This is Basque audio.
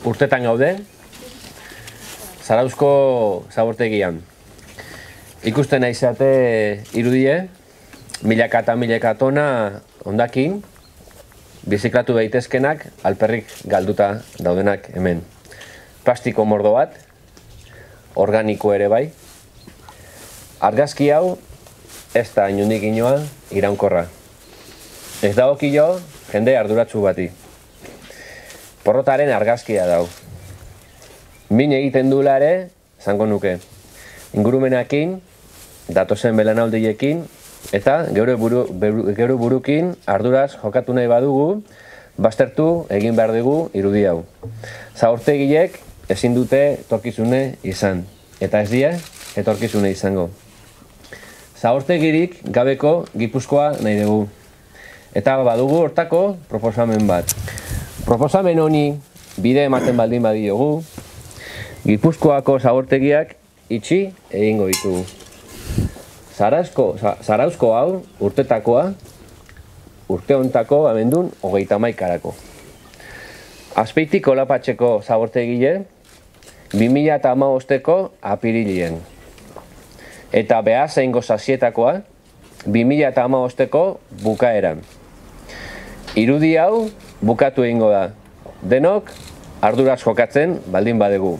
urtetan gaude, Zarauzko zabortegian. Ikusten aizate irudie, milaka eta milaka tona hondakin, biziklatu daitezkenak alperrik galduta daudenak hemen. Plastiko mordo bat, organiko ere bai. Argazki hau ez da inondik inoa iraunkorra. Ez dagokio jende arduratsu bati. Porrotaren argazkia dau. Min egiten duela ere, zango nuke. Ingurumenakin, datozen belanaldiekin, eta geure burukin arduraz jokatu nahi badugu, baztertu egin behar dugu irudi hau. Zabortegiek ezin dute etorkizune izan, eta ez die etorkizune izango. Zabortegirik gabeko Gipuzkoa nahi dugu. Eta badugu hortako proposamen bat. Proposamen honi bide ematen baldin badiogu, Gipuzkoako zabortegiak itxi egingo ditugu. Zarauzko hau urtetakoa, urte hontako abendun 31-arako. Azpeitik Olapatxeko zabortegile 2015ko apirilien. Eta Beasaingo Sasietakoa 2015ko bukaeran. Irudi hau bukatu egingo da. Denok arduraz jokatzen baldin badegu.